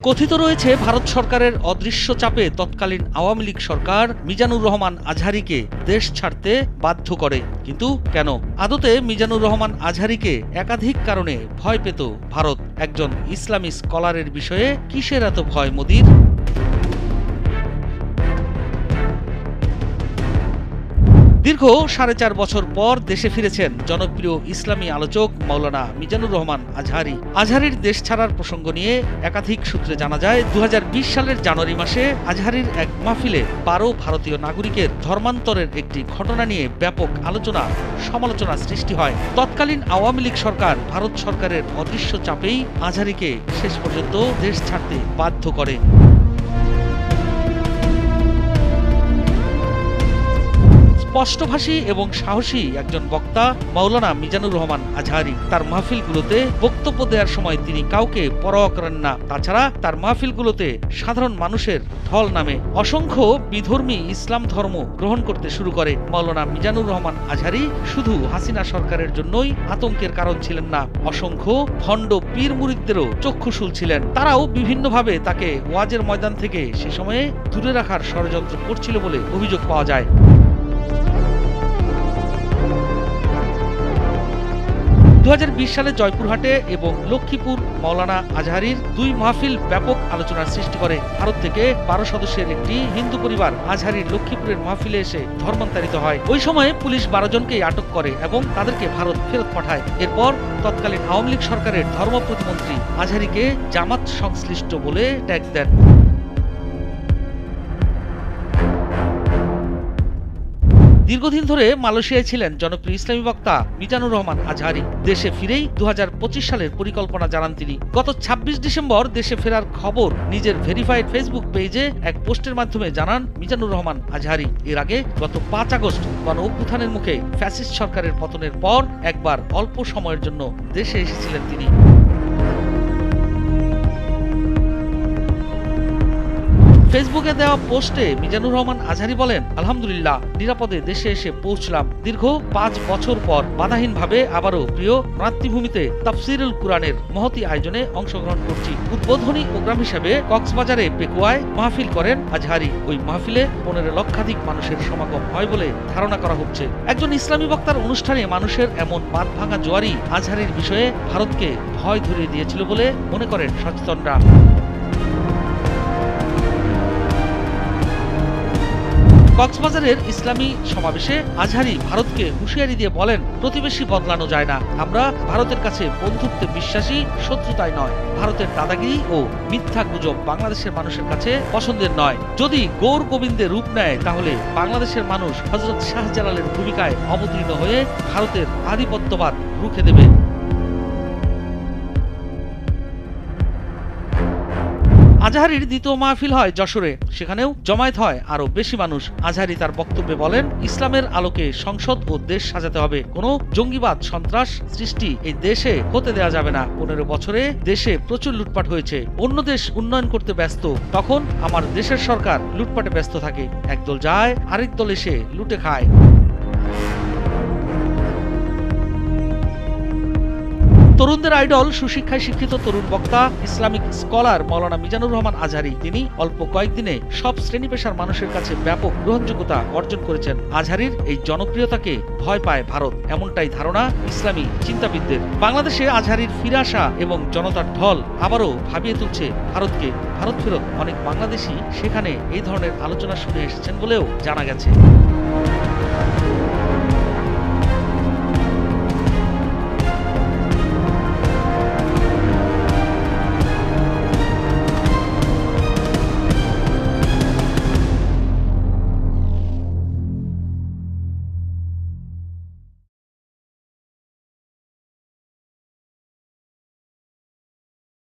কথিত রয়েছে ভারত সরকারের অদৃশ্য চাপে তৎকালীন আওয়ামী লীগ সরকার মিজানুর রহমান আজহারীকে দেশ ছাড়তে বাধ্য করে। কিন্তু কেন? আদতে মিজানুর রহমান আজহারীকে একাধিক কারণে ভয় পেত ভারত। একজন ইসলামী স্কলারের বিষয়ে কিসের এত ভয় মোদির? দীর্ঘ ৪.৫ বছর পর দেশে ফিরেছেন জনপ্রিয় ইসলামী আলোচক মাওলানা মিজানুর রহমান আজহারী। আজহারীর দেশ ছাড়ার প্রসঙ্গ নিয়ে একাধিক সূত্রে জানা যায়, ২০২০ সালের জানুয়ারি মাসে আজহারীর এক মাহফিলে ১২ ভারতীয় নাগরিকের ধর্মান্তরের একটি ঘটনা নিয়ে ব্যাপক আলোচনা সমালোচনা সৃষ্টি হয়। তৎকালীন আওয়ামী লীগ সরকার ভারত সরকারের অদৃশ্য চাপেই আজহারীকে শেষ পর্যন্ত দেশ ছাড়তে বাধ্য করে। স্পষ্টভাষী এবং সাহসী একজন বক্তা মাওলানা মিজানুর রহমান আজহারী। তার মাহফিলগুলোতে বক্তব্য দেওয়ার সময় তিনি কাউকে পরোয়া করেন না। তাছাড়া তার মাহফিলগুলোতে সাধারণ মানুষের ঢল নামে। অসংখ্য বিধর্মী ইসলাম ধর্ম গ্রহণ করতে শুরু করে। মাওলানা মিজানুর রহমান আজহারী শুধু হাসিনা সরকারের জন্যই আতঙ্কের কারণ ছিলেন না, অসংখ্য ভণ্ড পীর মুরিদদেরও চক্ষুশূল ছিলেন। তারাও বিভিন্নভাবে তাকে ওয়াজের ময়দান থেকে সে সময়ে দূরে রাখার ষড়যন্ত্র করছিল বলে অভিযোগ পাওয়া যায়। ২০২০ সালে জয়পুরহাটে এবং লক্ষ্মীপুর মাওলানা আজহারীর দুই মাহফিল ব্যাপক আলোচনার সৃষ্টি করে। ভারত থেকে ১২ সদস্যের একটি হিন্দু পরিবার আজহারীর লক্ষ্মীপুরের মাহফিলে এসে ধর্মান্তরিত হয়। ওই সময়ে পুলিশ ১২ জনকেই আটক করে এবং তাদেরকে ভারত ফেরত পাঠায়। এরপর তৎকালীন আওয়ামী লীগ সরকারের ধর্ম প্রতিমন্ত্রী আজহারীকে জামাত সংশ্লিষ্ট বলে ট্যাগ দেন। দীর্ঘদিন ধরে মালয়েশিয়ায় ছিলেন জনপ্রিয় ইসলামী বক্তা মিজানুর রহমান আজহারী। দেশে ফিরেই ২০২৫ সালের পরিকল্পনা জানান তিনি। গত ২৬ ডিসেম্বর দেশে ফেরার খবর নিজের ভেরিফাইড ফেসবুক পেজে এক পোস্টের মাধ্যমে জানান মিজানুর রহমান আজহারী। এর আগে গত ৫ আগস্ট গণ অভ্যুত্থানের মুখে ফ্যাসিস্ট সরকারের পতনের পর একবার অল্প সময়ের জন্য দেশে এসেছিলেন তিনি। ফেসবুকে দেওয়া পোস্টে মিজানুর রহমান আজহারী বলেন, আলহামদুলিল্লাহ, নিরাপদে দেশে এসে পৌঁছলাম। দীর্ঘ ৫ বছর পর বাধাহীনভাবে আবারও প্রিয় মাতৃভূমিতে তাফসিরুল কুরআনের মহতী আয়োজনে অংশগ্রহণ করছি। উদ্বোধনী প্রোগ্রাম হিসেবে কক্সবাজারে পেকুয়ায় মাহফিল করেন আজহারী। ওই মাহফিলে ১৫ লক্ষাধিক মানুষের সমাগম হয় বলে ধারণা করা হচ্ছে। একজন ইসলামী বক্তার অনুষ্ঠানে মানুষের এমন বাঁধ ভাঙা জোয়ারই আজহারীর বিষয়ে ভারতকে ভয় ধরিয়ে দিয়েছিল বলে মনে করেন সচেতনরা। কক্সবাজারের ইসলামী সমাবেশে আজহারী ভারতকে হুঁশিয়ারি দিয়ে বলেন, প্রতিবেশী বদলানো যায় না। আমরা ভারতের কাছে বন্ধুত্বে বিশ্বাসী, শত্রুতায় নয়। ভারতের দাদাগিরি ও মিথ্যা গুজব বাংলাদেশের মানুষের কাছে পছন্দের নয়। যদি গৌর গোবিন্দের রূপ নেয় তাহলে বাংলাদেশের মানুষ হযরত শাহজালালের ভূমিকায় অবতীর্ণ হয়ে ভারতের আধিপত্যবাদ রুখে দেবে। আজহারীর দ্বিতীয় মাহফিল হয় যশোরে। সেখানেও জমায়েত হয় আরো বেশি মানুষ। আজহারী তার বক্তব্যে বলেন, ইসলামের আলোকে সংসদ ও দেশ সাজাতে হবে। কোনো জঙ্গিবাদ, সন্ত্রাস সৃষ্টি এই দেশে হতে দেওয়া যাবে না। ১৫ বছরে দেশে প্রচুর লুটপাট হয়েছে। অন্য দেশ উন্নয়ন করতে ব্যস্ত, তখন আমার দেশের সরকার লুটপাটে ব্যস্ত থাকে। একদল যায়, আরেক দল এসে লুটে খায়। তরুণদের আইডল, সুশিক্ষায় শিক্ষিত তরুণ বক্তা, ইসলামিক স্কলার মাওলানা মিজানুর রহমান আজহারী। তিনি অল্প কয়েকদিনে সব শ্রেণী পেশার মানুষের কাছে ব্যাপক গ্রহণযোগ্যতা অর্জন করেছেন। আজহারীর এই জনপ্রিয়তাকে ভয় পায় ভারত, এমনটাই ধারণা ইসলামী চিন্তাবিদদের। বাংলাদেশে আজহারীর ফিরে আসা এবং জনতার ঢল আবারও ভাবিয়ে তুলছে ভারতকে। ভারত ফেরত অনেক বাংলাদেশি সেখানে এই ধরনের আলোচনা শুনে এসেছেন বলেও জানা গেছে।